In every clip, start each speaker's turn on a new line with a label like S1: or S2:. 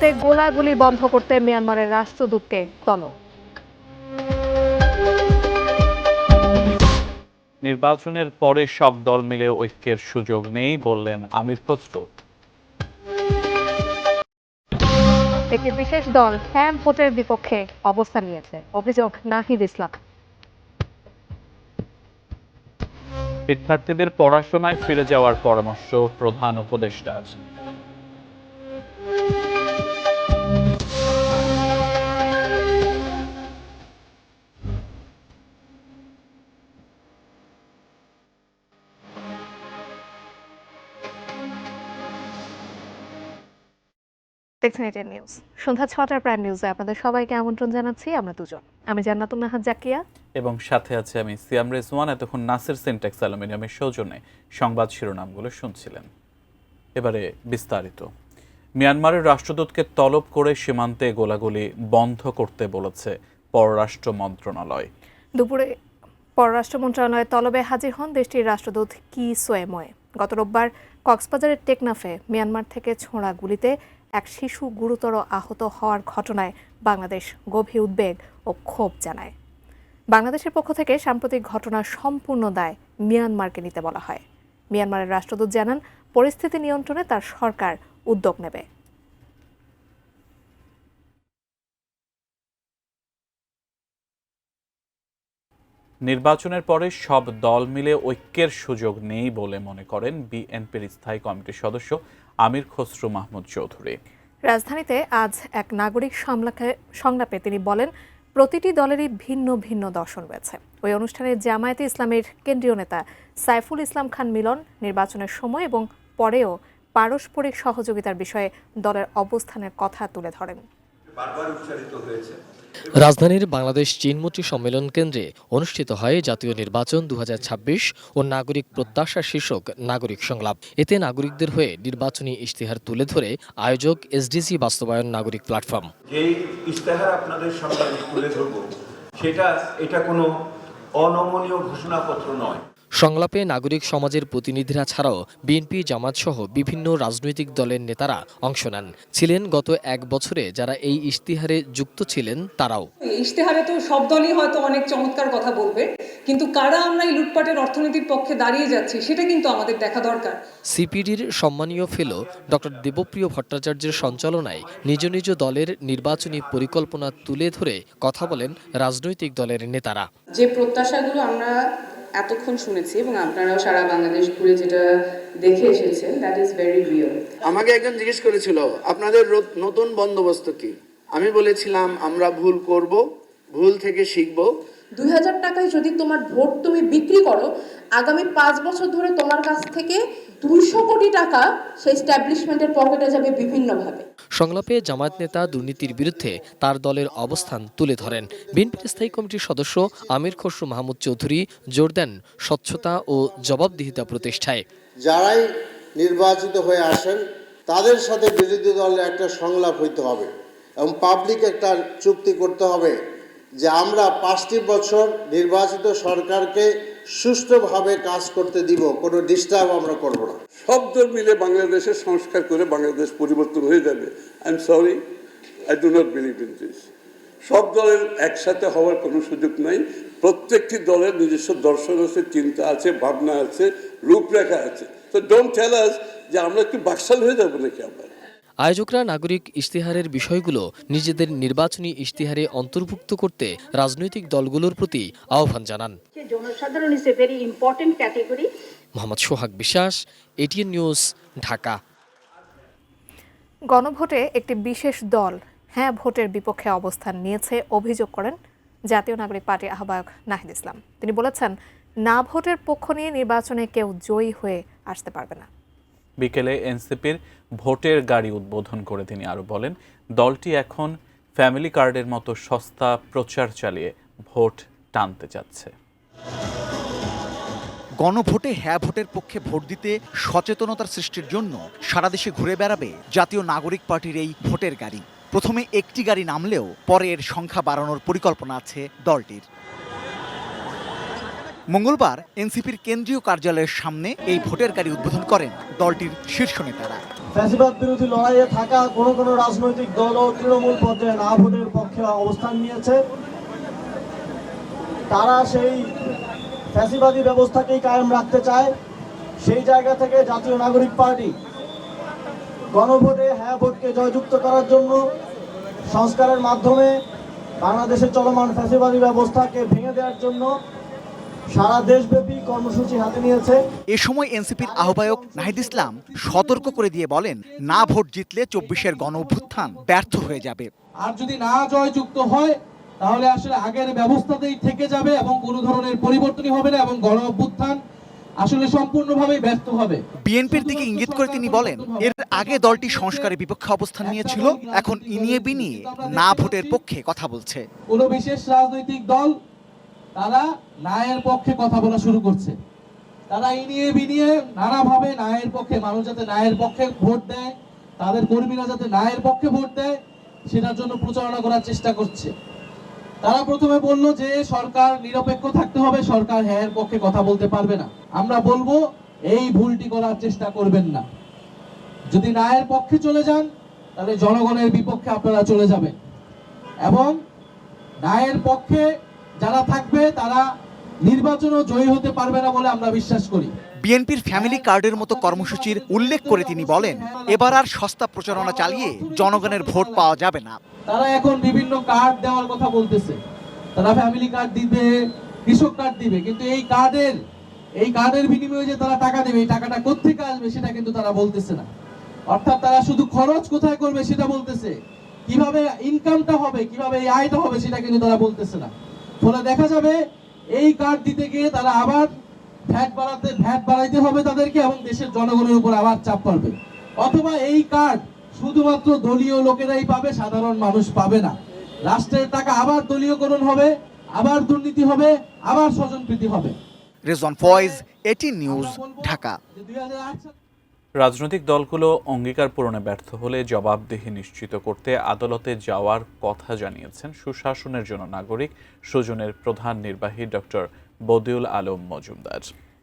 S1: সীমান্তে গোলাগুলি বন্ধ করতে মিয়ানমারের রাষ্ট্রদূতকে তলব।
S2: নির্বাচনের পরে সব দল মিলে ঐক্যের সুযোগ নেই বললেন আমির খসরু।
S1: একটি বিশেষ দল হ্যাঁ ভোটের বিপক্ষে অবস্থান নিয়েছে, অভিযোগ নাহিদ ইসলাম।
S2: শিক্ষার্থীদের পড়াশোনায় ফিরে যাওয়ার পরামর্শ প্রধান উপদেষ্টার।
S1: দেখছেন এটিএন নিউজ সন্ধ্যা ৬টার প্রাইম নিউজে আপনাদের সবাইকে আমন্ত্রণ জানাচ্ছি। আমরা দুজন, আমি জান্নাতুন নাহার জাকিয়া
S2: এবং সাথে আছে আমি সিয়াম রেজওয়ান। এতক্ষণ নাসির সিনটেক্স অ্যালুমিনিয়ামের সৌজন্যে সংবাদ শিরোনামগুলো শুনছিলেন। এবারে বিস্তারিত। মিয়ানমারের রাষ্ট্রদূতকে তলব করে সীমান্তে গোলাগুলি বন্ধ করতে বলেছে পররাষ্ট্র মন্ত্রণালয়।
S1: দুপুরে পররাষ্ট্র মন্ত্রণালয়ের তলবে হাজির হন দেশটির রাষ্ট্রদূত কি সোয়েমোয়ে। গত রোববার কক্সবাজারের টেকনাফে মিয়ানমার থেকে ছোঁড়া গুলিতে এক শিশু গুরুতর আহত হওয়ার ঘটনায় বাংলাদেশ গভীর উদ্বেগ ও ক্ষোভ জানায়। বাংলাদেশের পক্ষ থেকে সাম্প্রতিক ঘটনার সম্পূর্ণ দায় মিয়ানমারকে নিতে বলা হয়। মিয়ানমারের রাষ্ট্রদূত জানান, পরিস্থিতি নিয়ন্ত্রণে তার সরকার উদ্যোগ নেবে।
S2: নির্বাচনের পরে সব দল মিলে ঐক্যের সুযোগ নেই বলে মনে করেন বিএনপির স্থায়ী কমিটির সদস্য আমির খসরু মাহমুদ চৌধুরী।
S1: রাজধানীতে আজ এক নাগরিক সংলাপে তিনি বলেন, প্রতিটি দলেরই ভিন্ন ভিন্ন দর্শন রয়েছে। ওই অনুষ্ঠানে জামায়াতে ইসলামের কেন্দ্রীয় নেতা সাইফুল ইসলাম খান মিলন নির্বাচনের সময় এবং পরেও পারস্পরিক সহযোগিতার বিষয়ে দলের অবস্থানের কথা তুলে ধরেন।
S3: রাজধানীর বাংলাদেশ চীনমৈত্রী সম্মেলন কেন্দ্রে অনুষ্ঠিত হয় জাতীয় নির্বাচন ২০২৬ ও নাগরিক প্রত্যাশা শীর্ষক নাগরিক সংলাপ। এতে নাগরিকদের হয়ে নির্বাচনী ইশতেহার তুলে ধরে আয়োজক এসডিজি বাস্তবায়ন নাগরিক প্ল্যাটফর্ম।
S4: যেই ইশতেহার আপনাদের সামনে তুলে ধরব এটা কোনো অনমনীয় ঘোষণাপত্র নয়।
S3: সংলাপে নাগরিক সমাজের প্রতিনিধিরা ছাড়াও বিএনপি, জামাত সহ বিভিন্ন রাজনৈতিক দলের নেতারা অংশ নেন। ছিলেন গত এক বছরে যারা এই ইশতেহারে যুক্ত ছিলেন তারাও।
S5: ইশতেহারে তো সব দলই হয়তো অনেক চমৎকার কথা বলবে, কিন্তু কারা আমরা এই লুটপাটের অর্থনীতির পক্ষে দাঁড়িয়ে যাচ্ছি সেটা কিন্তু আমাদের দেখা দরকার।
S3: সিপিডির সম্মানীয় ফেলো ডক্টর দেবপ্রিয় ভট্টাচার্যের সঞ্চালনায় নিজ নিজ দলের নির্বাচনী পরিকল্পনা তুলে ধরে কথা বলেন রাজনৈতিক দলের নেতারা।
S6: যে প্রত্যাশাগুলো আমরা এতক্ষণ শুনেছি এবং আপনারাও সারা বাংলাদেশ ঘুরে যেটা দেখে এসেছেন, দ্যাট ইজ ভেরি রিয়েল।
S7: আমাকে একজন জিজ্ঞেস করেছিল, আপনাদের নতুন বন্দোবস্ত কি? আমি বলেছিলাম, আমরা ভুল করব, ভুল থেকে শিখব।
S6: ২০০০ টাকায় যদি তোমার ভোট তুমি বিক্রি করো, আগামী ৫ বছর ধরে তোমার কাছ থেকে ২০০ কোটি টাকা সেই এস্টাবলিশমেন্টের পকেটে যাবে বিভিন্নভাবে।
S3: সংলাপে জামায়াত নেতা দুর্নীতির বিরুদ্ধে তার দলের অবস্থান তুলে ধরেন। বিএনপির স্থায়ী কমিটির সদস্য আমির খসরু মাহমুদ চৌধুরী জোর দেন স্বচ্ছতা ও জবাবদিহিতা প্রতিষ্ঠায়।
S8: যারাই নির্বাচিত হয়ে আসেন তাদের সাথে বিরোধী দলের একটা সংলাপ হইতে হবে এবং পাবলিক একটা চুক্তি করতে হবে যে আমরা ৫টি বছর নির্বাচিত সরকারকে সুষ্ঠুভাবে কাজ করতে দিব, কোনো ডিস্টার্ব আমরা করব না।
S9: সব দল মিলে বাংলাদেশের সংস্কার করে বাংলাদেশ পরিবর্তন হয়ে যাবে। I am sorry, I do not believe in this. সব দলের একসাথে হওয়ার কোনো সুযোগ নাই। প্রত্যেকটি দলের নিজস্ব দর্শন আছে, চিন্তা আছে, ভাবনা আছে, রূপরেখা আছে। তো ডোন্ট টেল আস যে আমরা একটু বাকশাল হয়ে যাবো নাকি আমরা।
S3: আয়োজকরা নাগরিক ইশতেহারের বিষয়গুলো নিজেদের নির্বাচনী ইশতেহারে অন্তর্ভুক্ত করতে রাজনৈতিক দলগুলোর প্রতি আহ্বান জানান।
S10: জনসাধারণ is a very important category.
S3: Mohammad Sohag Biswas, ATN News, Dhaka.
S1: গণভোটে একটি বিশেষ দল হ্যাঁ ভোটের বিপক্ষে অবস্থান নিয়েছে অভিযোগ করেন জাতীয় নাগরিক পার্টির আহ্বায়ক নাহিদ ইসলাম। তিনি বলেছেন, না ভোটের পক্ষ নিয়ে নির্বাচনে কেউ জয়ী হয়ে আসতে পারবে না।
S2: বিকেলে এনসিপির ভোটের গাড়ি উদ্বোধন করে তিনি আরও বলেন, দলটি এখন ফ্যামিলি কার্ডের মতো সস্তা প্রচার চালিয়ে ভোট টানতে যাচ্ছে।
S11: গণভোটে হ্যাঁ ভোটের পক্ষে ভোট দিতে সচেতনতার সৃষ্টির জন্য সারা দেশে ঘুরে বেড়াবে জাতীয় নাগরিক পার্টির এই ভোটের গাড়ি। প্রথমে একটি গাড়ি নামলেও পরে এর সংখ্যা বাড়ানোর পরিকল্পনা আছে দলটির। মঙ্গলবার এনসিপির কেন্দ্রীয় কার্যালয়ের সামনে এই ভোটের গাড়ি উদ্বোধন করেন দলটির শীর্ষ নেতারা।
S12: ফ্যাসিবাদ বিরোধী লড়াইয়ে থাকা কোনো রাজনৈতিক দলও তৃণমূল পর্যায়ে না ভোটের পক্ষে অবস্থান নিয়েছে। তারা সেই ফ্যাসিবাদী ব্যবস্থাকেই কায়েম রাখতে চায়। সেই জায়গা থেকে জাতীয় নাগরিক পার্টি গণভোটে হ্যাঁ ভোটকে জয়যুক্ত করার জন্য সংস্কারের মাধ্যমে বাংলাদেশের চলমান ফ্যাসিবাদী ব্যবস্থাকে ভেঙে দেওয়ার জন্য সারা দেশব্যাপী কর্মসূচি হাতে নিয়েছে।
S11: এ সময় এনসিপির আহ্বায়ক নাহিদ ইসলাম সতর্ক করে দিয়ে বলেন, না ভোট জিতলে 24-এর গণ অভ্যুত্থান ব্যর্থ হয়ে যাবে।
S12: আর যদি না জয়যুক্ত হয় তাহলে আসলে আগের ব্যবস্থাতেই থেকে যাবে এবং কোনো ধরনের পরিবর্তনই হবে না এবং গণ অভ্যুত্থান আসলে সম্পূর্ণভাবে ব্যর্থ হবে।
S11: বিএনপির দিকে ইঙ্গিত করে তিনি বলেন, এর আগে দলটি সংস্কারের বিপক্ষে অবস্থান নিয়েছিল, এখন ইনিয়ে বিনিয়ে না ভোটের পক্ষে কথা বলছে।
S12: কোনো বিশেষ রাজনৈতিক দল তারা ন্যায়ের পক্ষে কথা বলা শুরু করছে। তারা ইনিয়ে বিনিয়ে নানাভাবে ন্যায়ের পক্ষে, মানুষ যাতে ন্যায়ের পক্ষে ভোট দেয়, তাদের কর্মীরা যাতে ন্যায়ের পক্ষে ভোট দেয় সেটার জন্য প্রচারণা করার চেষ্টা করছে। তারা প্রথমে বলল যে সরকার নিরপেক্ষ থাকতে হবে, সরকার হ্যাঁ এর পক্ষে কথা বলতে পারবে না। আমরা বলবো এই ভুলটি করার চেষ্টা করবেন না। যদি ন্যায়ের পক্ষে চলে যান তাহলে জনগণের বিপক্ষে আপনারা চলে যাবেন এবং ন্যায়ের পক্ষে যারা থাকবে তারা নির্বাচনও জয়ী হতে পারবে না বলে আমরা বিশ্বাস করি।
S11: বিএনপির ফ্যামিলি কার্ডের মতো কর্মসূচির উল্লেখ করে তিনি বলেন, এবার আর সস্তা প্রচারণা চালিয়ে জনগণের ভোট পাওয়া যাবে না।
S12: তারা এখন বিভিন্ন কার্ড দেওয়ার কথা বলতেছে, তারা ফ্যামিলি কার্ড দিবে, কৃষক কার্ড দিবে, কিন্তু এই কার্ডের বিনিময়ে যে তারা টাকা দেবে, এই টাকাটা কোত্থেকে আসবে সেটা কিন্তু তারা বলতেছে না। অর্থাৎ তারা শুধু খরচ কোথায় করবে সেটা বলতেছে, কিভাবে ইনকামটা হবে, কিভাবে এই আয়টা হবে সেটা কিন্তু তারা বলতেছে না। ফলে দেখা যাবে এই কার্ড দিতে গিয়ে তারা আবার ভ্যাট বাড়াইতে হবে তাদেরকে এবং দেশের জনগণের উপর আবার চাপ পড়বে। অথবা এই কার্ড শুধুমাত্র দলীয় লোকেরাই পাবে, সাধারণ মানুষ পাবে না। রাষ্ট্রের টাকা আবার দলীয়করণ হবে, আবার দুর্নীতি হবে, আবার স্বজনপ্রীতি হবে।
S11: Rezwan Faiz, ATN News, Dhaka.
S2: রাজনৈতিক দলগুলো অঙ্গীকার পূরণে ব্যর্থ হলে জবাবদিহি নিশ্চিত করতে আদালতে যাওয়ার কথা জানিয়েছেন সুশাসনের জন্য নাগরিক সৃজনের প্রধান নির্বাহী ডক্টর বদিউল আলম মজুমদার।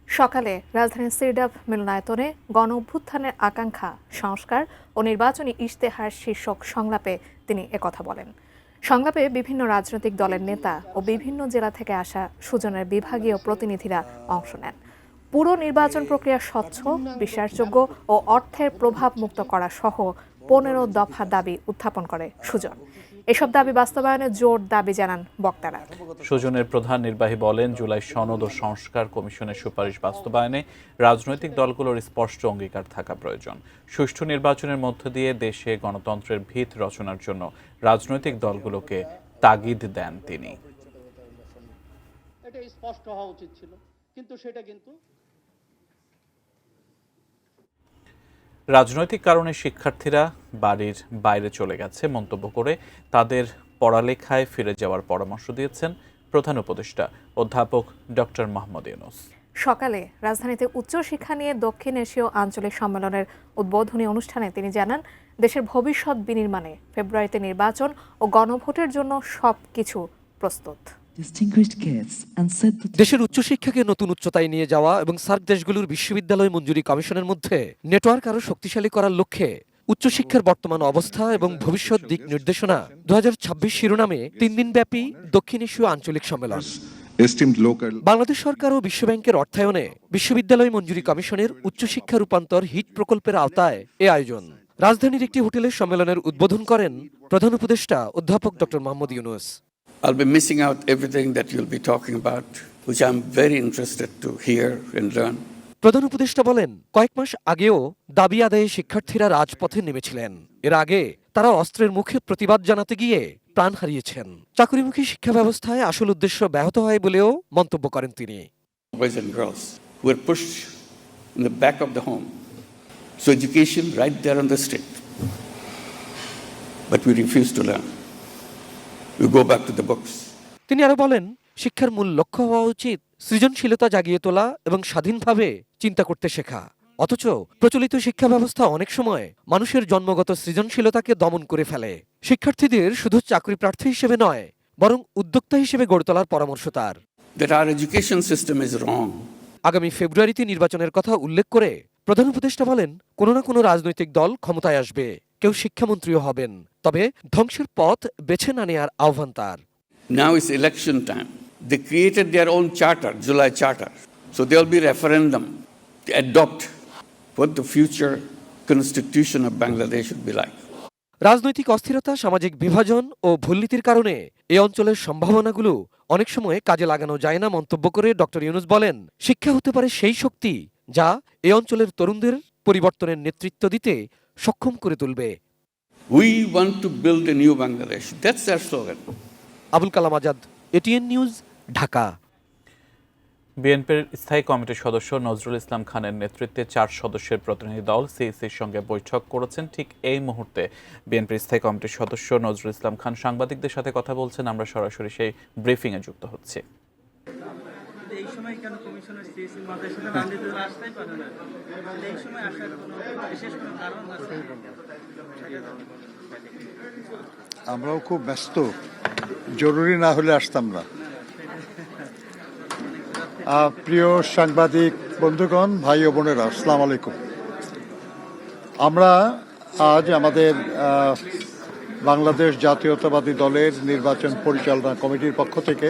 S1: সকালে রাজধানীর সিরডাপ মিলনায়তনে গণ অভ্যুত্থানের আকাঙ্ক্ষা, সংস্কার ও নির্বাচনী ইশতেহার শীর্ষক সংলাপে তিনি একথা বলেন। সংলাপে বিভিন্ন রাজনৈতিক দলের নেতা ও বিভিন্ন জেলা থেকে আসা সুজনের বিভাগীয় প্রতিনিধিরা অংশ নেন। পুরো নির্বাচন প্রক্রিয়া স্বচ্ছ, বিশ্বাসযোগ্য ও অর্থের প্রভাব মুক্ত করা সহ 15 দফা দাবি উত্থাপন করে সুজন। এসব দাবি বাস্তবায়নে জোর দাবি জানান বক্তারা।
S2: সুজনের প্রধান নির্বাহী বলেন, জুলাই সনদ ও সংস্কার কমিশনের সুপারিশ বাস্তবায়নে রাজনৈতিক দলগুলোর স্পষ্ট অঙ্গীকার থাকা প্রয়োজন। সুষ্ঠু নির্বাচনের মধ্য দিয়ে দেশে গণতন্ত্রের ভিত রচনার জন্য রাজনৈতিক দলগুলোকে তাগিদ দেন তিনি।
S13: এটা স্পষ্ট হওয়া উচিত ছিল, কিন্তু সেটা
S2: রাজনৈতিক কারণে শিক্ষার্থীরা বাড়ির বাইরে চলে গেছে মন্তব্য করে তাদের পড়ালেখায় ফিরে যাওয়ার পরামর্শ দিয়েছেন প্রধান উপদেষ্টা অধ্যাপক ডক্টর মোহাম্মদ ইউনূস।
S1: সকালে রাজধানীতে উচ্চশিক্ষা নিয়ে দক্ষিণ এশীয় আঞ্চলিক সম্মেলনের উদ্বোধনী অনুষ্ঠানে তিনি জানান, দেশের ভবিষ্যৎ বিনির্মাণে ফেব্রুয়ারিতে নির্বাচন ও গণভোটের জন্য সবকিছু প্রস্তুত।
S3: দেশের উচ্চশিক্ষাকে নতুন উচ্চতায় নিয়ে যাওয়া এবং সার্ক দেশগুলোর বিশ্ববিদ্যালয় মঞ্জুরি কমিশনের মধ্যে নেটওয়ার্ক আরও শক্তিশালী করার লক্ষ্যে উচ্চশিক্ষার বর্তমান অবস্থা এবং ভবিষ্যৎ দিক নির্দেশনা 2026 শিরোনামে 3 দিনব্যাপী দক্ষিণ এশীয় আঞ্চলিক সম্মেলন। বাংলাদেশ সরকার ও বিশ্বব্যাংকের অর্থায়নে বিশ্ববিদ্যালয় মঞ্জুরি কমিশনের উচ্চশিক্ষা রূপান্তর হিট প্রকল্পের আওতায় এ আয়োজন। রাজধানীর একটি হোটেলে সম্মেলনের উদ্বোধন করেন প্রধান উপদেষ্টা অধ্যাপক doctor Mohammad Yunus.
S14: I'll be missing out everything that you'll be talking about, which I'm very interested to hear and learn.
S3: প্রধান উপদেষ্টা বলেন, কয়েক মাস আগেও দাবি আদায়ে শিক্ষার্থীরা রাজপথে নেমেছিলেন। এর আগে তারা অস্ত্রের মুখে প্রতিবাদ জানাতে গিয়ে প্রাণ হারিয়েছেন। চাকরিমুখী শিক্ষা ব্যবস্থায় আসল উদ্দেশ্য ব্যাহত হয় বলেও মন্তব্য করেন তিনি।
S14: Boys and girls were pushed in the back of the home. So education right there on the street. But we refuse to learn. We go back to the books.
S3: তিনি আরো বলেন, শিক্ষার মূল লক্ষ্য হওয়া উচিত সৃজনশীলতা জাগিয়ে তোলা এবং স্বাধীনভাবে চিন্তা করতে শেখা। অথচ প্রচলিত শিক্ষা ব্যবস্থা অনেক সময় মানুষের জন্মগত সৃজনশীলতাকে দমন করে ফেলে। শিক্ষার্থীদের শুধু চাকরি প্রার্থী হিসেবে নয়, বরং উদ্যোক্তা হিসেবে গড়ে তোলার পরামর্শ তার।
S14: That our education system is wrong.
S3: আগামী ফেব্রুয়ারিতে নির্বাচনের কথা উল্লেখ করে
S15: প্রধান উপদেষ্টা বলেন, কোনো না কোনো রাজনৈতিক দল ক্ষমতায় আসবে, কেউ শিক্ষামন্ত্রীও হবেন, তবে ধ্বংসের পথ বেছে না নেওয়ার আহ্বান তার।
S14: Now is election time. They created their own charter, July Charter. So there will be referendum to adopt what the future constitution of Bangladesh should be like.
S15: রাজনৈতিক অস্থিরতা, সামাজিক বিভাজন ও ভূলনীতির কারণে এ অঞ্চলের সম্ভাবনাগুলো অনেক সময় কাজে লাগানো যায় না মন্তব্য করে ডক্টর ইউনূস বলেন, শিক্ষা হতে পারে সেই শক্তি যা এ অঞ্চলের তরুণদের পরিবর্তনের নেতৃত্ব দিতে সক্ষম করে তুলবে।
S14: We want to build a new Bangladesh. That's their slogan.
S15: Abul Kalam Azad, ATN News, Dhaka.
S2: বিএনপির স্থায়ী কমিটির সদস্য নজরুল ইসলাম খানের নেতৃত্বে 4 সদস্যের প্রতিনিধি দল সিইসির সঙ্গে বৈঠক করেছেন। ঠিক এই মুহূর্তে বিএনপির স্থায়ী কমিটির সদস্য নজরুল ইসলাম খান সাংবাদিকদের সাথে কথা বলছেন। আমরা সরাসরি সেই ব্রিফিংয়ে যুক্ত হচ্ছি।
S16: এই সময় কেন কমিশনের সিইসির মধ্যে শুধু রাজনীতির আসতেই পারে না, এই সময় আসার কোনো বিশেষ কোনো কারণ আছে?
S17: আমরাও খুব ব্যস্ত, জরুরি না হলে আসতাম না। প্রিয় সাংবাদিক বন্ধুগণ, ভাই ও বোনেরা, আসসালামু আলাইকুম। আমরা আজ আমাদের বাংলাদেশ জাতীয়তাবাদী দলের নির্বাচন পরিচালনা কমিটির পক্ষ থেকে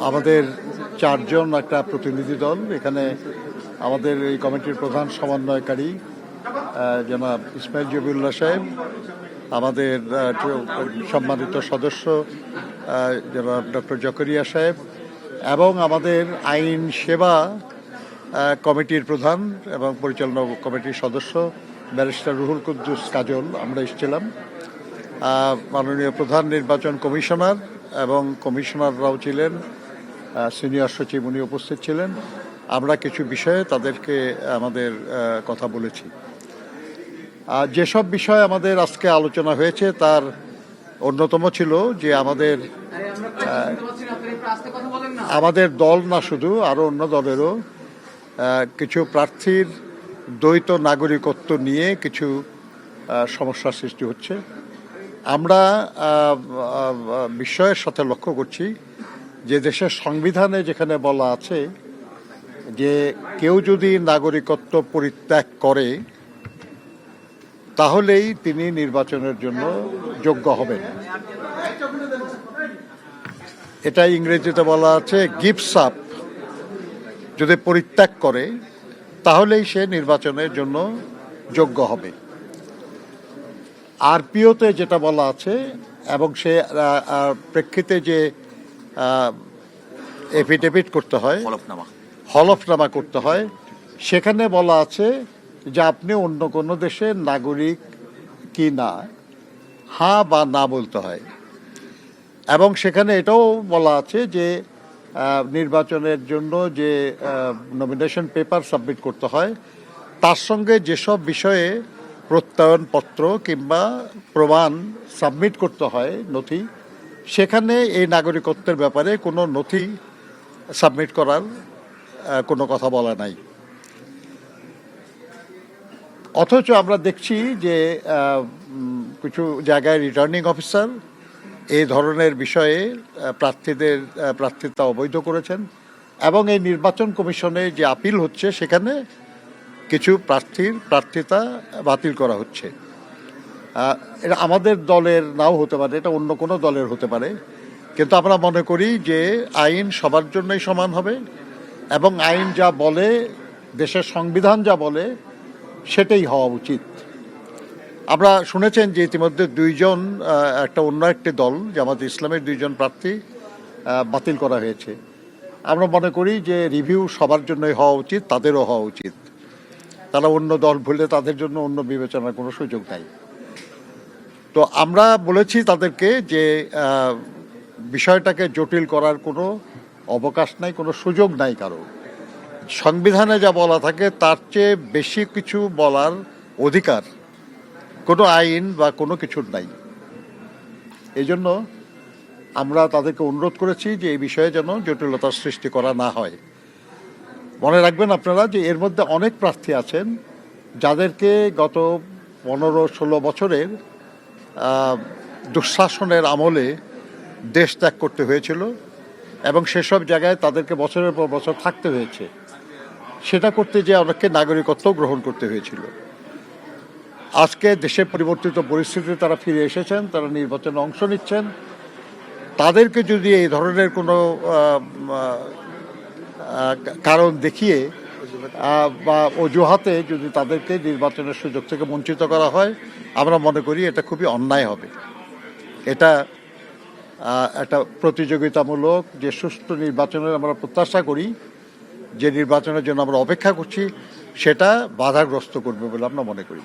S17: আমাদের 4 জন একটা প্রতিনিধি দল, এখানে আমাদের এই কমিটির প্রধান সমন্বয়কারী জনাব ইসমাইল জবিউল্লাহ সাহেব, আমাদের সম্মানিত সদস্য জনাব ডক্টর জকরিয়া সাহেব এবং আমাদের আইন সেবা কমিটির প্রধান এবং পরিচালনা কমিটির সদস্য ব্যারিস্টার রুহুল কুদ্দুস কাজল, আমরা এসেছিলাম। মাননীয় প্রধান নির্বাচন কমিশনার এবং কমিশনাররাও ছিলেন, সিনিয়র সচিব উনি উপস্থিত ছিলেন। আমরা কিছু বিষয়ে তাদেরকে আমাদের কথা বলেছি। যেসব বিষয় আমাদের আজকে আলোচনা হয়েছে তার অন্যতম ছিল যে আমাদের দল না শুধু, আরও অন্য দলেরও কিছু প্রার্থীর দ্বৈত নাগরিকত্ব নিয়ে কিছু সমস্যার সৃষ্টি হচ্ছে। আমরা বিস্ময়ের সাথে লক্ষ্য করছি যে দেশের সংবিধানে যেখানে বলা আছে যে কেউ যদি নাগরিকত্ব পরিত্যাগ করে তাহলেই তিনি নির্বাচনের জন্য যোগ্য হবেন। এটা ইংরেজিতে বলা আছে গিভস আপ, যদি পরিত্যাগ করে তাহলেই সে নির্বাচনের জন্য যোগ্য হবে। আরপিওতে যেটা বলা আছে এবং সে প্রেক্ষিতে যে এফিডেভিট করতে হয়, হলফনামা করতে হয়, সেখানে বলা আছে যে আপনি অন্য কোনো দেশের নাগরিক কি না, হ্যাঁ বা না বলতে হয়। এবং সেখানে এটাও বলা আছে যে নির্বাচনের জন্য যে নমিনেশন পেপার সাবমিট করতে হয় তার সঙ্গে যেসব বিষয়ে প্রত্যয়নপত্র কিংবা প্রমাণ সাবমিট করতে হয়, নথি, সেখানে এই নাগরিকত্বের ব্যাপারে কোনো নথি সাবমিট করার কোনো কথা বলা নাই। অথচ আমরা দেখছি যে কিছু জায়গায় রিটার্নিং অফিসার এই ধরনের বিষয়ে প্রার্থিতা অবৈধ করেছেন এবং এই নির্বাচন কমিশনে যে আপিল হচ্ছে সেখানে কিছু প্রার্থিতা বাতিল করা হচ্ছে। এটা আমাদের দলের নাও হতে পারে, এটা অন্য কোনো দলের হতে পারে, কিন্তু আমরা মনে করি যে আইন সবার জন্যই সমান হবে এবং আইন যা বলে, দেশের সংবিধান যা বলে সেটাই হওয়া উচিত। আমরা শুনেছেন যে ইতিমধ্যে 2 জন একটা অন্য একটি দল জামাত ইসলামের 2 জন প্রার্থী বাতিল করা হয়েছে। আমরা মনে করি যে রিভিউ সবার জন্যই হওয়া উচিত, তাদেরও হওয়া উচিত। তারা অন্য দল ভুললে তাদের জন্য অন্য বিবেচনার কোনো সুযোগ নাই। তো আমরা বলেছি তাদেরকে যে বিষয়টাকে জটিল করার কোনো অবকাশ নাই, কোনো সুযোগ নাই কারো। সংবিধানে যা বলা থাকে তার চেয়ে বেশি কিছু বলার অধিকার কোনো আইন বা কোনো কিছুর নাই। এই জন্য আমরা তাদেরকে অনুরোধ করেছি যে এই বিষয়ে যেন জটিলতার সৃষ্টি করা না হয়। মনে রাখবেন আপনারা যে এর মধ্যে অনেক প্রার্থী আছেন যাদেরকে গত 15-16 বছরের দুঃশাসনের আমলে দেশ ত্যাগ করতে হয়েছিল এবং সেসব জায়গায় তাদেরকে বছরের পর বছর থাকতে হয়েছে। সেটা করতে যে অনেককে নাগরিকত্ব গ্রহণ করতে হয়েছিল। আজকে দেশের পরিবর্তিত পরিস্থিতিতে তারা ফিরে এসেছেন, তারা নির্বাচনে অংশ নিচ্ছেন। তাদেরকে যদি এই ধরনের কোনো কারণ দেখিয়ে বা অজুহাতে যদি তাদেরকে নির্বাচনের সুযোগ থেকে বঞ্চিত করা হয়, আমরা মনে করি এটা খুবই অন্যায় হবে। এটা একটা প্রতিযোগিতামূলক যে সুষ্ঠু নির্বাচনের আমরা প্রত্যাশা করি, যে নির্বাচনের জন্য আমরা অপেক্ষা করছি, সেটা বাধাগ্রস্ত করবে বলে আমরা মনে করি।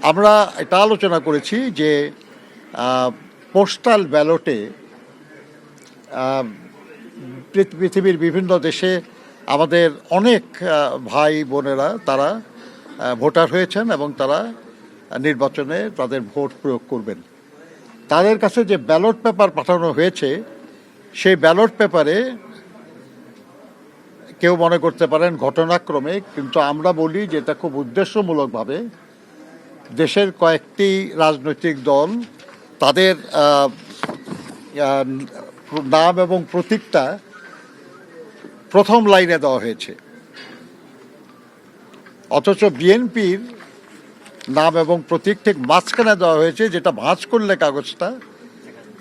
S17: আমরা এটা আলোচনা করেছি যে পোস্টাল ব্যালটে পৃথিবীর বিভিন্ন দেশে আমাদের অনেক ভাই বোনেরা তারা ভোটার হয়েছেন এবং তারা নির্বাচনে তাদের ভোট প্রয়োগ করবেন। তাদের কাছে যে ব্যালট পেপার পাঠানো হয়েছে, সেই ব্যালট পেপারে কেউ মনে করতে পারেন ঘটনাক্রমে, কিন্তু আমরা বলি যে এটা খুব উদ্দেশ্যমূলকভাবে দেশের কয়েকটি রাজনৈতিক দল তাদের নাম এবং প্রতীকটা প্রথম লাইনে দেওয়া হয়েছে, অথচ বিএনপির নাম এবং প্রতীক ঠিক মাঝখানে দেওয়া হয়েছে, যেটা ভাঁজ করলে কাগজটা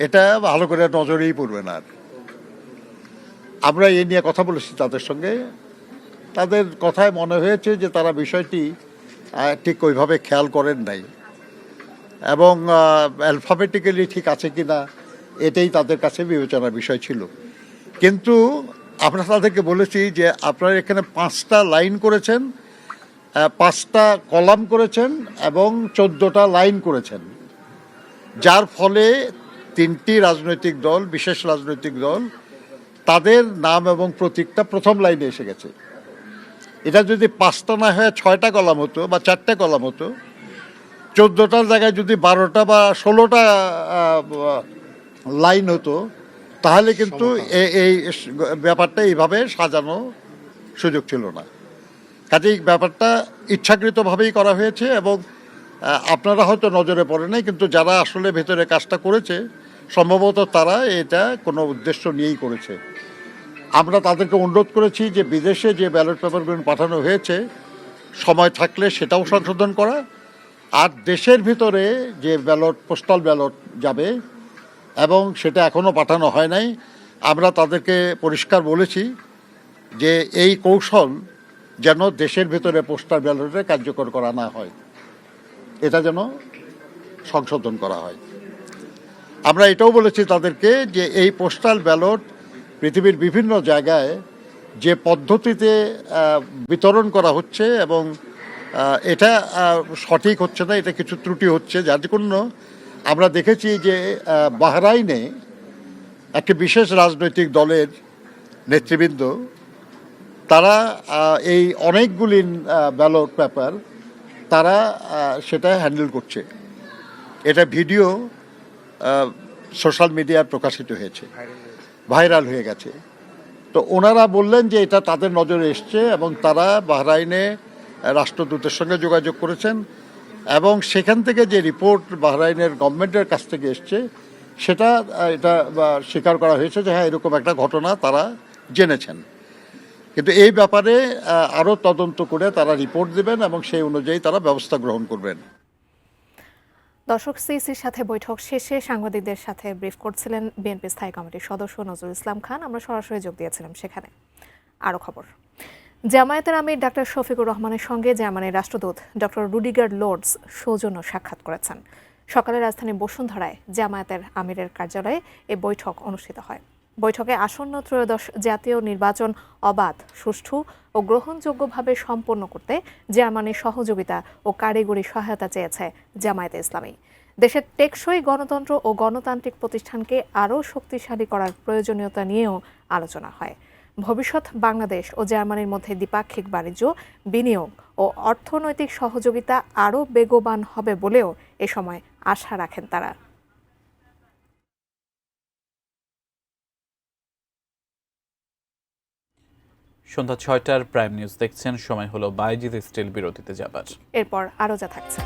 S17: এটা ভালো করে নজরেই পড়বে না। আমরা এই নিয়ে কথা বলেছি তাদের সঙ্গে, তাদের কথায় মনে হয়েছে যে তারা বিষয়টি ঠিক ওইভাবে খেয়াল করেন নাই এবং অ্যালফাবেটিক্যালি ঠিক আছে কিনা এটাই তাদের কাছে বিবেচনার বিষয় ছিল। কিন্তু আমরা তাদেরকে বলেছি যে আপনারা এখানে 5টা লাইন করেছেন, 5টা কলাম করেছেন এবং 14টা লাইন করেছেন, যার ফলে 3টি রাজনৈতিক দল, বিশেষ রাজনৈতিক দল, তাদের নাম এবং প্রতীকটা প্রথম লাইনে এসে গেছে। এটা যদি 5টা না হয়ে 6টা কলাম হতো বা 4টে কলাম হতো, 14টার জায়গায় যদি 12টা বা 16টা লাইন হতো, তাহলে কিন্তু এই ব্যাপারটা এইভাবে সাজানো সুযোগ ছিল না। কাজেই ব্যাপারটা ইচ্ছাকৃতভাবেই করা হয়েছে এবং আপনারা হয়তো নজরে পড়ে নাই, কিন্তু যারা আসলে ভেতরে কাজটা করেছে সম্ভবত তারা এটা কোনো উদ্দেশ্য নিয়েই করেছে। আমরা তাদেরকে অনুরোধ করেছি যে বিদেশে যে ব্যালট পেপারগুলো পাঠানো হয়েছে সময় থাকলে সেটাও সংশোধন করা, আর দেশের ভিতরে যে ব্যালট, পোস্টাল ব্যালট যাবে এবং সেটা এখনও পাঠানো হয় নাই, আমরা তাদেরকে পরিষ্কার বলেছি যে এই কৌশল যেন দেশের ভিতরে পোস্টাল ব্যালটে কার্যকর করা না হয়, এটা যেন সংশোধন করা হয়। আমরা এটাও বলেছি তাদেরকে যে এই পোস্টাল ব্যালট পৃথিবীর বিভিন্ন জায়গায় যে পদ্ধতিতে বিতরণ করা হচ্ছে এবং এটা সঠিক হচ্ছে না, এটা কিছু ত্রুটি হচ্ছে, যার জন্য আমরা দেখেছি যে বাহরাইনে একটি বিশেষ রাজনৈতিক দলের নেতৃবৃন্দ তারা এই অনেকগুলি ব্যালট পেপার তারা সেটা হ্যান্ডেল করছে। এটা ভিডিও সোশ্যাল মিডিয়ায় প্রকাশিত হয়েছে, ভাইরাল হয়ে গেছে। তো ওনারা বললেন যে এটা তাদের নজরে এসছে এবং তারা বাহরাইনে রাষ্ট্রদূতের সঙ্গে যোগাযোগ করেছেন এবং সেখান থেকে যে রিপোর্ট বাহরাইনের গভর্নমেন্টের কাছ থেকে এসছে সেটা এটা স্বীকার করা হয়েছে যে হ্যাঁ এরকম একটা ঘটনা তারা জেনেছেন। কিন্তু এই ব্যাপারে আরও তদন্ত করে তারা রিপোর্ট দেবেন এবং সেই অনুযায়ী তারা ব্যবস্থা গ্রহণ করবেন।
S1: দর্শক, সিইসির সাথে বৈঠক শেষে সাংবাদিকদের সাথে ব্রিফ করছিলেন বিএনপি স্থায়ী কমিটির সদস্য নজরুল ইসলাম খান। আমরা সরাসরি যোগ দিয়েছিলাম সেখানে। আরও খবর, জামায়াতের আমির ডাক্তার শফিকুর রহমানের সঙ্গে জার্মানির রাষ্ট্রদূত ডক্টর রুডিগার লোর্ডস সৌজন্য সাক্ষাৎ করেছেন। সকালে রাজধানী বসুন্ধরায় জামায়াতের আমিরের কার্যালয়ে এ বৈঠক অনুষ্ঠিত হয়। বৈঠকে আসন্ন ত্রয়োদশ জাতীয় নির্বাচন অবাধ, সুষ্ঠু ও গ্রহণযোগ্যভাবে সম্পন্ন করতে জার্মানির সহযোগিতা ও কারিগরি সহায়তা চেয়েছে জামায়াতে ইসলামী। দেশের টেকসই গণতন্ত্র ও গণতান্ত্রিক প্রতিষ্ঠানকে আরও শক্তিশালী করার প্রয়োজনীয়তা নিয়েও আলোচনা হয়। ভবিষ্যৎ বাংলাদেশ ও জার্মানির মধ্যে দ্বিপাক্ষিক বাণিজ্য, বিনিয়োগ ও অর্থনৈতিক সহযোগিতা আরও বেগবান হবে বলেও এ সময় আশা রাখেন তারা।
S2: সন্ধ্যা 6টার প্রাইম নিউজ দেখছেন, সময় হলো বাইজিদ স্টিল বিরতিতে যাবার।
S1: এরপর আরও যা থাকছে।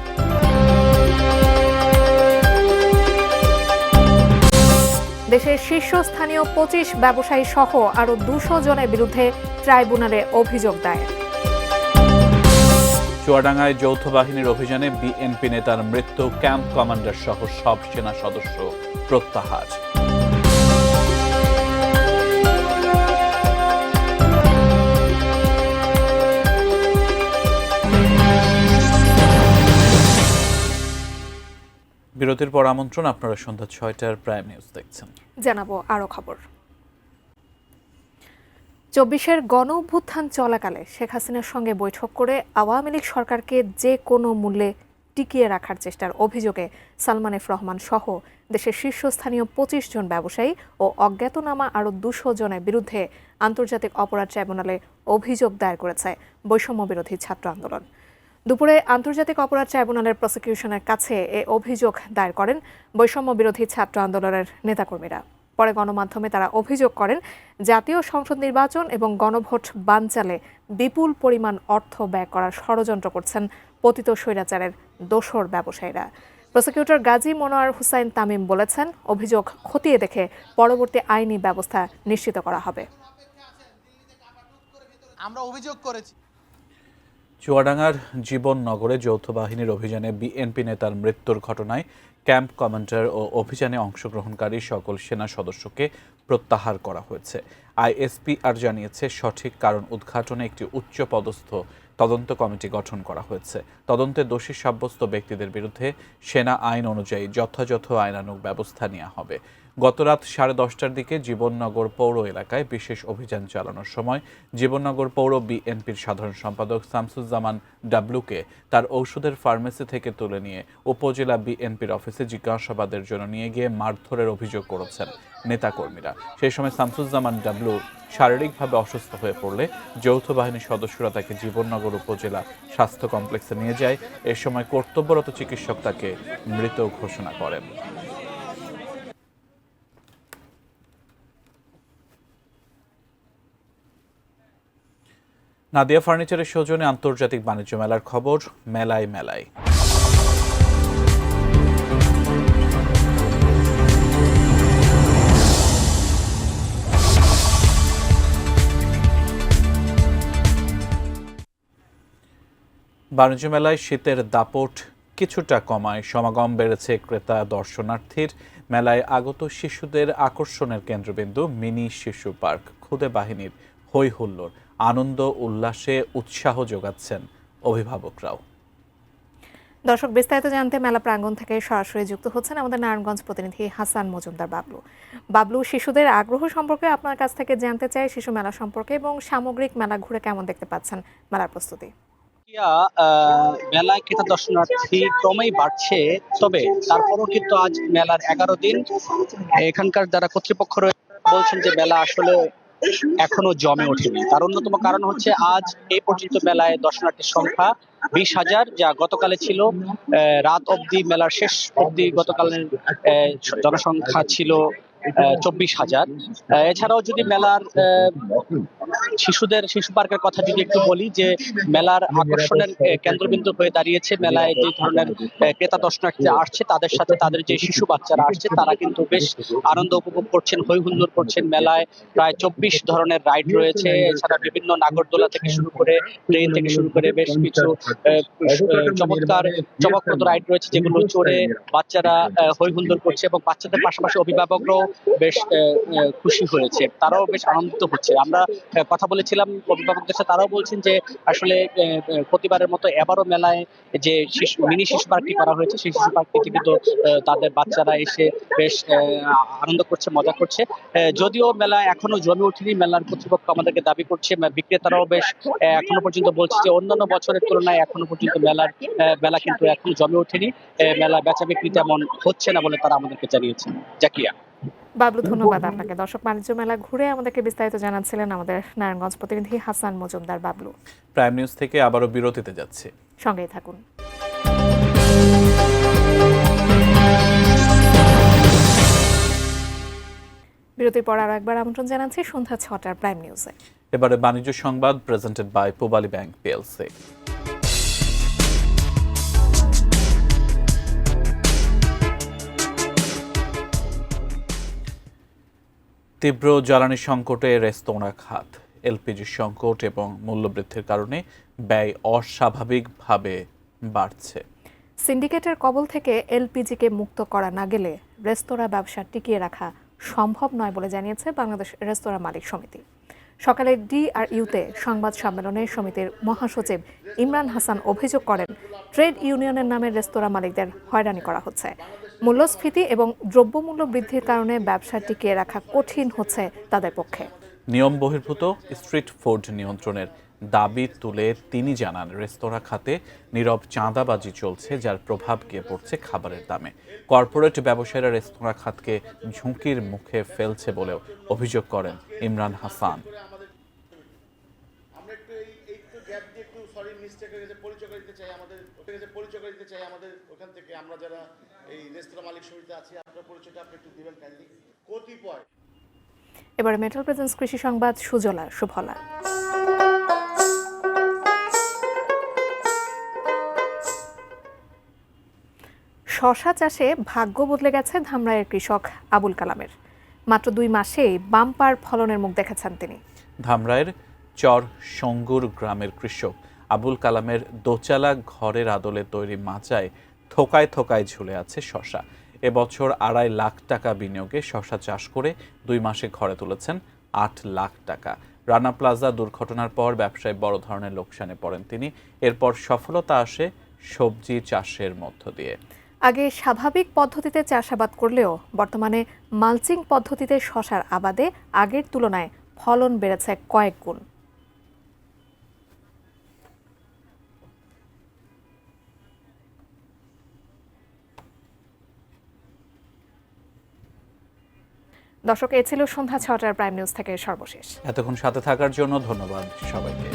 S1: দেশের শীর্ষস্থানীয় 25 ব্যবসায়ী সহ আরও 200 জনের বিরুদ্ধে ট্রাইব্যুনালে অভিযোগ দায়ের।
S2: চুয়াডাঙ্গায় যৌথ বাহিনীর অভিযানে বিএনপি নেতার মৃত্যু, ক্যাম্প কমান্ডার সহ সব সেনা সদস্য প্রত্যাহার। বিরতির পর আমন্ত্রণ, আপনারা সন্ধ্যা 6টার প্রাইম নিউজ দেখছেন।
S1: জানাবো আরো খবর। 24-এর গণ অভ্যুত্থান চলাকালে শেখ হাসিনার সঙ্গে বৈঠক করে আওয়ামী লীগ সরকারকে যে কোনো মূল্যে টিকিয়ে রাখার চেষ্টার অভিযোগে সালমান এফ রহমান সহ দেশের শীর্ষস্থানীয় 25 জন ব্যবসায়ী ও অজ্ঞাতনামা আরও 200 জনের বিরুদ্ধে আন্তর্জাতিক অপরাধ ট্রাইব্যুনালে অভিযোগ দায়ের করেছে বৈষম্য বিরোধী ছাত্র আন্দোলন। দুপুরে আন্তর্জাতিক অপরাধ ট্রাইব্যুনালের প্রসিকিউশনের কাছে এ অভিযোগ দায়ের করেন বৈষম্য বিরোধী ছাত্র আন্দোলনের নেতাকর্মীরা। পরে গণমাধ্যমে তারা অভিযোগ করেন, জাতীয় সংসদ নির্বাচন এবং গণভোট বানচালে বিপুল পরিমাণ অর্থ ব্যয় করার ষড়যন্ত্র করছেন পতিত স্বৈরাচারের দোসর ব্যবসায়ীরা। প্রসিকিউটর গাজী মনোয়ার হুসাইন তামিম বলেছেন, অভিযোগ খতিয়ে দেখে পরবর্তী আইনি ব্যবস্থা নিশ্চিত করা হবে।
S12: আমরা অভিযোগ করেছি
S2: চুয়াডাঙ্গার জীবননগরে যৌথ বাহিনীর অভিযানে বিএনপি নেতার মৃত্যুর ঘটনায় ক্যাম্প কমান্ডার ও অভিযানে অংশগ্রহণকারী সকল সেনা সদস্যকে প্রত্যাহার করা হয়েছে। আইএসপিআর জানিয়েছে, সঠিক কারণ উদ্ঘাটনে একটি উচ্চপদস্থ তদন্ত কমিটি গঠন করা হয়েছে। তদন্তে দোষী সাব্যস্ত ব্যক্তিদের বিরুদ্ধে সেনা আইন অনুযায়ী যথাযথ আইনানুগ ব্যবস্থা নেওয়া হবে। গতরাত 10:30টার দিকে জীবননগর পৌর এলাকায় বিশেষ অভিযান চালানোর সময় জীবননগর পৌর বিএনপির সাধারণ সম্পাদক শামসুজ্জামান ডাবলুকে তার ঔষধের ফার্মেসি থেকে তুলে নিয়ে উপজেলা বিএনপির অফিসে জিজ্ঞাসাবাদের জন্য নিয়ে গিয়ে মারধরের অভিযোগ করেছেন নেতাকর্মীরা। সেই সময় শামসুজ্জামান ডাবলু শারীরিকভাবে অসুস্থ হয়ে পড়লে যৌথ বাহিনীর সদস্যরা তাকে জীবননগর উপজেলা স্বাস্থ্য কমপ্লেক্সে নিয়ে যায়। এ সময় কর্তব্যরত চিকিৎসক তাকে মৃত ঘোষণা করেন। নাদিয়া ফার্নিচারের সৌজন্যে আন্তর্জাতিক বাণিজ্য মেলার খবর। মেলায় মেলায় বাণিজ্য মেলায় শীতের দাপট কিছুটা কমায় সমাগম বেড়েছে ক্রেতা দর্শনার্থীর। মেলায় আগত শিশুদের আকর্ষণের কেন্দ্রবিন্দু মিনি শিশু পার্ক। খুদে বাহিনীর হই হুল্লোড়, আনন্দ উল্লাসে উৎসাহ যোগাচ্ছেন অভিভাবকরাও।
S1: দর্শক, বিস্তারিত জানতে মেলা প্রাঙ্গণ থেকে সরাসরি যুক্ত হচ্ছেন আমাদের নারায়ণগঞ্জ প্রতিনিধি হাসান মজুমদার বাবলু। বাবলু, শিশুদের আগ্রহ সম্পর্কে আপনার কাছ থেকে জানতে চাই, শিশু মেলা সম্পর্কে এবং সামগ্রিক মেলা ঘুরে কেমন দেখতে পাচ্ছেন মেলার প্রস্তুতি?
S13: মেলায় ক্রেতা দর্শনার্থী ক্রমেই বাড়ছে, তবে তারপরও কিন্তু আজ মেলার 11 দিন। এখানকার যারা কর্তৃপক্ষ রয়েছে বলছেন যে মেলা আসলে এখনো জমে ওঠেনি। তার অন্যতম কারণ হচ্ছে আজ এই পর্যন্ত মেলায় দর্শনার্থীর সংখ্যা 20,000, যা গতকালে ছিল রাত অবধি, মেলার শেষ অবধি গতকালের জনসংখ্যা ছিল 24,000। এছাড়াও যদি মেলার শিশু পার্কের কথা যদি একটু বলি, যে মেলার আকর্ষণের কেন্দ্রবিন্দু হয়ে দাঁড়িয়েছে। মেলায় যে ধরনের ক্রেতা দর্শনার্থী আসছে, তাদের সাথে তাদের যে শিশু বাচ্চারা আসছে তারা কিন্তু বেশ আনন্দ উপভোগ করছেন, হই হুল্লোড় করছেন। মেলায় প্রায় 24 ধরনের রাইড রয়েছে। এছাড়া বিভিন্ন নাগরদোলা থেকে শুরু করে ট্রেন থেকে শুরু করে বেশ কিছু চমকপ্রদ রাইড রয়েছে, যেগুলো চড়ে বাচ্চারা হই হুল্লোড় করছে এবং বাচ্চাদের পাশাপাশি অভিভাবকরাও বেশ খুশি হয়েছে, তারাও বেশ আনন্দিত হচ্ছে। আমরা কথা বলেছিলাম অভিভাবকদের সাথে, তারাও বলছেন যে আসলে প্রতিবারের মতো এবারও মেলায় যে মিনি শিশু পার্কটি করা হয়েছে, সেই শিশু পার্কটিতে কিন্তু তাদের বাচ্চারা এসে বেশ আনন্দ করছে, মজা করছে। যদিও মেলা এখনো জমে ওঠেনি, মেলার কর্তৃপক্ষ আমাদেরকে দাবি করছে, বিক্রেতারাও বেশ এখনো পর্যন্ত বলছে যে অন্যান্য বছরের তুলনায় এখনো পর্যন্ত মেলা কিন্তু এখনো জমে ওঠেনি। মেলা বেচা বিক্রি তেমন হচ্ছে না বলে তারা আমাদেরকে জানিয়েছে। জাকিয়া।
S1: বাবলু, ধন্যবাদ আপনাকে। দর্শক, বাণিজ্য মেলা ঘুরে আমাদেরকে বিস্তারিত জানাচ্ছিলেন আমাদের নারায়ণগঞ্জ প্রতিনিধি হাসান মজুমদার বাবলু।
S2: প্রাইম নিউজ থেকে আবারও বিরতিতে যাচ্ছে,
S1: সঙ্গেই থাকুন। বিরতির পর আরো একবার আমন্ত্রণ জানাচ্ছি সন্ধ্যা 6টার প্রাইম নিউজে।
S2: এবারে বাণিজ্য সংবাদ presented by Pubali Bank PLC. তীব্র জ্বালানি সংকটে রেস্তোরাঁ খাত। এলপিজি সংকট এবং মূল্যবৃদ্ধির কারণে ব্যয় অস্বাভাবিকভাবে বাড়ছে।
S1: সিন্ডিকেটের কবল থেকে এলপিজিকে মুক্ত করা না গেলে রেস্তোরাঁ ব্যবসা টিকিয়ে রাখা সম্ভব নয় বলে জানিয়েছে বাংলাদেশ রেস্তোরাঁ মালিক সমিতি। সকালে ডিআরইউতে সংবাদ সম্মেলনে সমিতির মহাসচিব ইমরান হাসান অভিযোগ করেন, ট্রেড ইউনিয়নের নামে রেস্তোরাঁ মালিকদের হয়রানি করা হচ্ছে। মূল্যস্ফীতি এবং দ্রব্যমূল্য বৃদ্ধির কারণে ব্যবসা টিকিয়ে রাখা কঠিন হচ্ছে তাদের পক্ষে।
S2: নিয়ম বহির্ভূত স্ট্রিট ফুড নিয়ন্ত্রণের দাবি তুলে তিনি জানান, রেস্তোরাঁ খাতে নীরব চাঁদাবাজি চলছে, যার প্রভাব গিয়ে পড়ছে খাবারের দামে। কর্পোরেট ব্যবসায়ীরা রেস্তোরাঁ খাতকে ঝুঁকির মুখে ফেলছে বলেও অভিযোগ করেন ইমরান হাসান।
S1: এবারে মেটাল প্রেজেন্স কৃষি সংবাদ, সুজলা সুফলা। শশা চাষে ভাগ্য বদলে গেছে ধামরাইয়ের কৃষক আবুল কালামের। মাত্র 2 মাসেই বাম্পার ফলনের মুখ দেখেছেন তিনি।
S2: ধামরাইয়ের চর সঙ্গুর গ্রামের কৃষক আবুল কালামের দোচালা ঘরের আদলে তৈরি মাচায় থোকায় থোকায় ঝুলে আছে শশা। এবছর 2.5 লাখ টাকা বিনিয়োগে শশা চাষ করে 2 মাসে ঘরে তুলেছেন 8 লাখ টাকা। রানা প্লাজা দুর্ঘটনার পর ব্যবসায় বড় ধরনের লোকসানে পড়েন তিনি। এরপর সফলতা আসে সবজি চাষের মধ্য দিয়ে।
S1: আগে স্বাভাবিক পদ্ধতিতে চাষাবাদ করলেও বর্তমানে মালচিং পদ্ধতিতে শশার আবাদে আগের তুলনায় ফলন বেড়েছে কয়েক গুণ। দর্শক, এ ছিল সন্ধ্যা 6টার প্রাইম নিউজ থেকে সর্বশেষ।
S2: এতক্ষণ সাথে থাকার জন্য ধন্যবাদ সবাইকে।